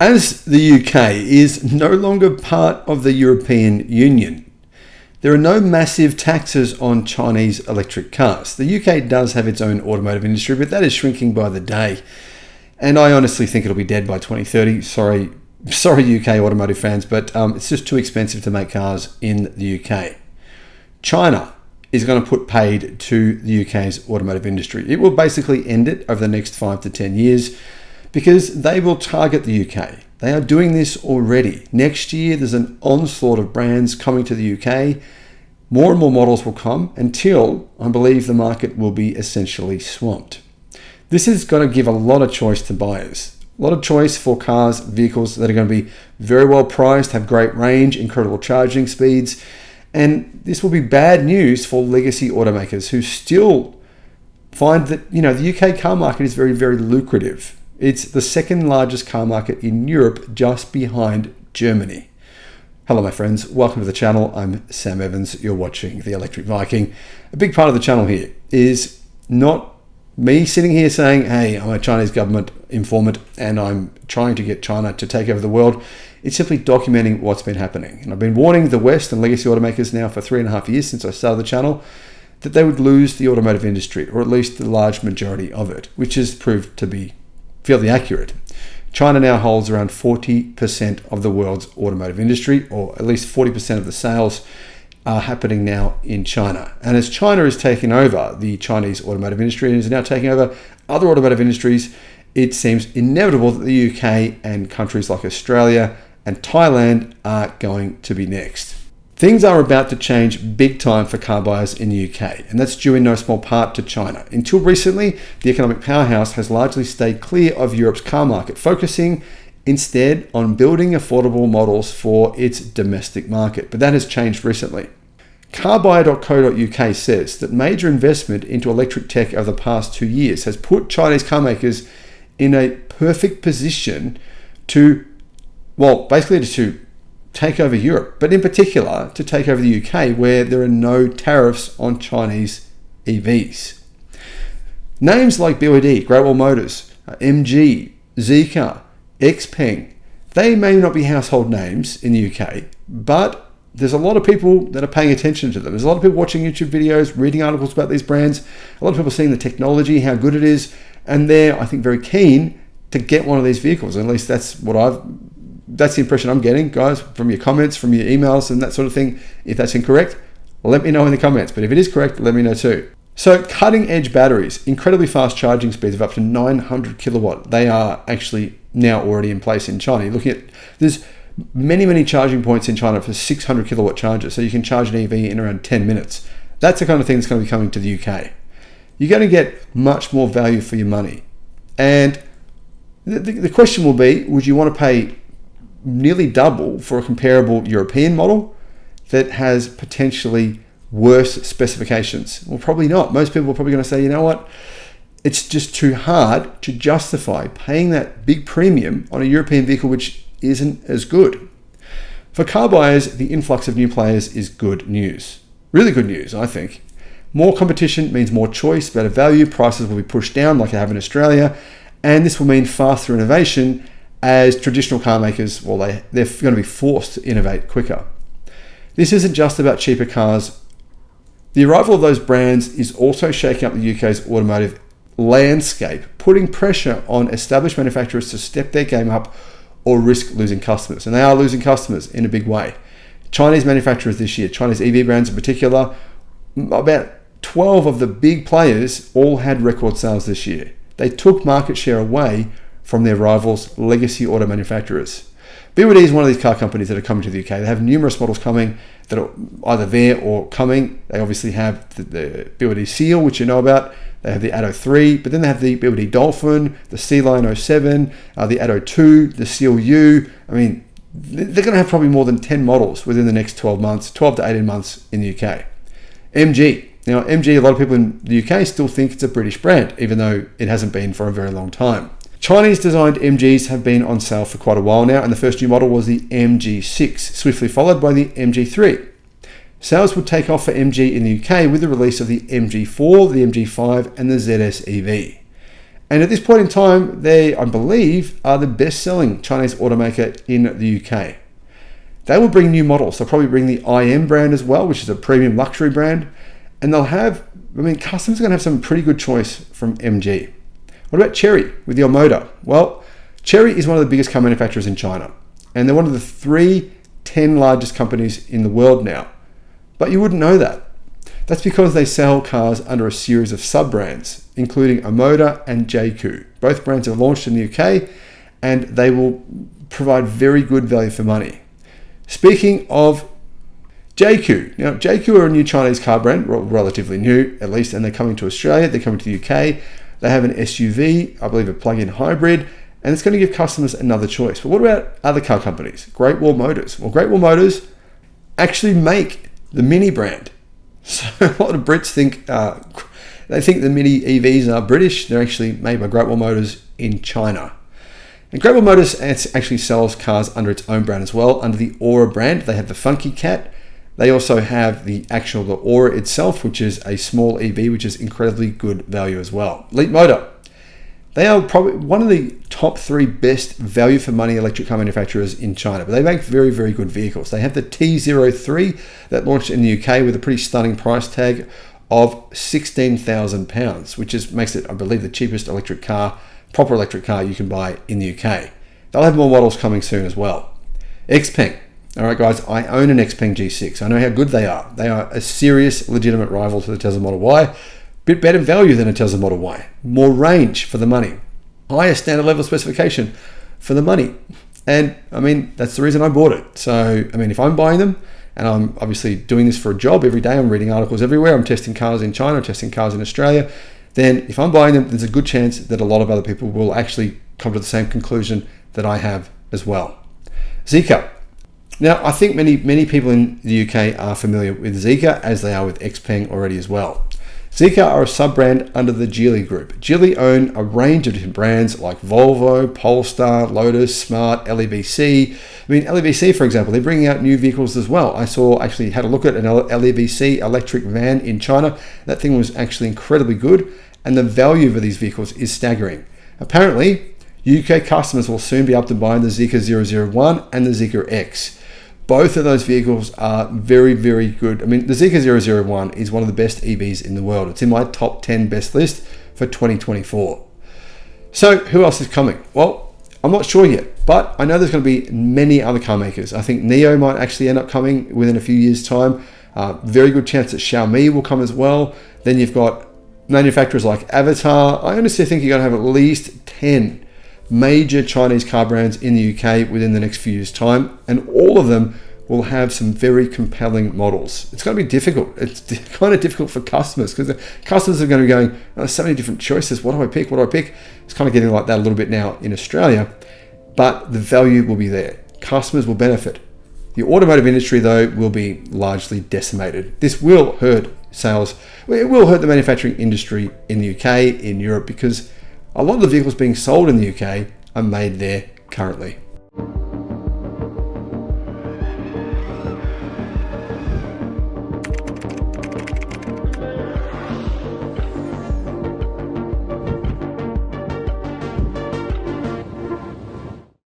As the UK is no longer part of the European Union, there are no massive taxes on Chinese electric cars. The UK does have its own automotive industry, but that is shrinking by the day. And I honestly think it'll be dead by 2030. Sorry UK automotive fans, but it's just too expensive to make cars in the UK. China is going to put paid to the UK's automotive industry. It will basically end it over the next 5 to 10 years because they will target the UK. They are doing this already. Next year, there's an onslaught of brands coming to the UK. More and more models will come until I believe the market will be essentially swamped. This is going to give a lot of choice to buyers. A lot of choice for cars, vehicles that are going to be very well priced, have great range, incredible charging speeds. And this will be bad news for legacy automakers who still find that, the UK car market is very, very lucrative. It's the second largest car market in Europe, just behind Germany. Hello, my friends. Welcome to the channel. I'm Sam Evans. You're watching the Electric Viking. A big part of the channel here is not me sitting here saying, hey, I'm a Chinese government informant and I'm trying to get China to take over the world. It's simply documenting what's been happening. And I've been warning the West and legacy automakers now for 3.5 years since I started the channel that they would lose the automotive industry, or at least the large majority of it, which has proved to be fairly accurate. China now holds around 40% of the world's automotive industry, or at least 40% of the sales are happening now in China. And as China is taking over the Chinese automotive industry and is now taking over other automotive industries, it seems inevitable that the UK and countries like Australia and Thailand are going to be next. Things are about to change big time for car buyers in the UK, and that's due in no small part to China. Until recently, the economic powerhouse has largely stayed clear of Europe's car market, focusing instead on building affordable models for its domestic market. But that has changed recently. Carbuyer.co.uk says that major investment into electric tech over the past 2 years has put Chinese car makers in a perfect position to take over Europe, but in particular to take over the UK, where there are no tariffs on Chinese EVs. Names like BYD, Great Wall Motors, MG, Zeekr, XPeng, they may not be household names in the UK, but there's a lot of people that are paying attention to them. There's a lot of people watching YouTube videos, reading articles about these brands, a lot of people seeing the technology, how good it is, and they're, I think, very keen to get one of these vehicles. At least that's the impression I'm getting, guys, from your comments, from your emails and that sort of thing. If that's incorrect, let me know in the comments. But if it is correct, let me know too. So cutting edge batteries, incredibly fast charging speeds of up to 900 kilowatt. They are actually now already in place in China. You're looking at, there's many charging points in China for 600 kilowatt chargers. So you can charge an EV in around 10 minutes. That's the kind of thing that's going to be coming to the UK. You're going to get much more value for your money. And the question will be, would you want to pay nearly double for a comparable European model that has potentially worse specifications? Well, probably not. Most people are probably going to say, you know what? It's just too hard to justify paying that big premium on a European vehicle which isn't as good. For car buyers, the influx of new players is good news. Really good news, I think. More competition means more choice, better value, prices will be pushed down like they have in Australia, and this will mean faster innovation as traditional car makers, they're going to be forced to innovate quicker. This isn't just about cheaper cars. The arrival of those brands is also shaking up the UK's automotive landscape, putting pressure on established manufacturers to step their game up or risk losing customers. And they are losing customers in a big way. Chinese manufacturers this year, Chinese EV brands in particular, about 12 of the big players all had record sales this year. They took market share away from their rivals, legacy auto manufacturers. BYD is one of these car companies that are coming to the UK. They have numerous models coming that are either there or coming. They obviously have the BYD Seal, which you know about. They have the Atto 3, but then they have the BYD Dolphin, the Sea Lion 07, the Atto 2, the Seal U. I mean, they're going to have probably more than 10 models within the next 12 to 18 months in the UK. MG. Now, MG, a lot of people in the UK still think it's a British brand, even though it hasn't been for a very long time. Chinese designed MGs have been on sale for quite a while now, and the first new model was the MG6, swiftly followed by the MG3. Sales would take off for MG in the UK with the release of the MG4, the MG5 and the ZS EV. And at this point in time, they, I believe, are the best-selling Chinese automaker in the UK. They will bring new models. They'll probably bring the IM brand as well, which is a premium luxury brand. And they'll have, customers are going to have some pretty good choice from MG. What about Chery with the Omoda? Well, Chery is one of the biggest car manufacturers in China. And they're one of the 10 largest companies in the world now. But you wouldn't know that. That's because they sell cars under a series of sub-brands, including Omoda and JQ. Both brands have launched in the UK, and they will provide very good value for money. Speaking of JQ, now JQ are a new Chinese car brand, relatively new at least, and they're coming to Australia, they're coming to the UK. They have an SUV, I believe a plug-in hybrid, and it's going to give customers another choice. But what about other car companies? Great Wall Motors. Well, Great Wall Motors actually make the Mini brand. So a lot of Brits think, they think the Mini EVs are British. They're actually made by Great Wall Motors in China. And Great Wall Motors actually sells cars under its own brand as well, under the Aura brand. They have the Funky Cat. They also have the Aura itself, which is a small EV, which is incredibly good value as well. Leapmotor. They are probably one of the top 3 best value for money electric car manufacturers in China, but they make very, very good vehicles. They have the T03 that launched in the UK with a pretty stunning price tag of £16,000, which makes it, I believe, the cheapest proper electric car you can buy in the UK. They'll have more models coming soon as well. Xpeng. All right, guys, I own an Xpeng G6. I know how good they are. They are a serious, legitimate rival to the Tesla Model Y. Bit better value than a Tesla Model Y. More range for the money. Higher standard level specification for the money. And that's the reason I bought it. So, if I'm buying them, and I'm obviously doing this for a job every day, I'm reading articles everywhere, I'm testing cars in China, I'm testing cars in Australia, then if I'm buying them, there's a good chance that a lot of other people will actually come to the same conclusion that I have as well. Zeekr. Now, I think many people in the UK are familiar with Zeekr, as they are with Xpeng already as well. Zeekr are a sub-brand under the Geely Group. Geely own a range of different brands like Volvo, Polestar, Lotus, Smart, LEVC. LEVC, for example, they're bringing out new vehicles as well. I had a look at an LEVC electric van in China. That thing was actually incredibly good, and the value of these vehicles is staggering. Apparently, UK customers will soon be able to buy the Zeekr 001 and the Zeekr X. Both of those vehicles are very, very good. The Zeekr 001 is one of the best EVs in the world. It's in my top 10 best list for 2024. So who else is coming? Well, I'm not sure yet, but I know there's going to be many other car makers. I think NIO might actually end up coming within a few years' time. Very good chance that Xiaomi will come as well. Then you've got manufacturers like Avatar. I honestly think you're going to have at least 10 major Chinese car brands in the UK within the next few years' time, and all of them will have some very compelling models. It's going to be difficult. It's kind of difficult for customers, because the customers are going to be going, there's so many different choices. What do I pick? It's kind of getting like that a little bit now in Australia, but the value will be there. Customers will benefit. The automotive industry, though, will be largely decimated. This will hurt sales. It will hurt the manufacturing industry in the UK, in Europe, because a lot of the vehicles being sold in the UK are made there currently.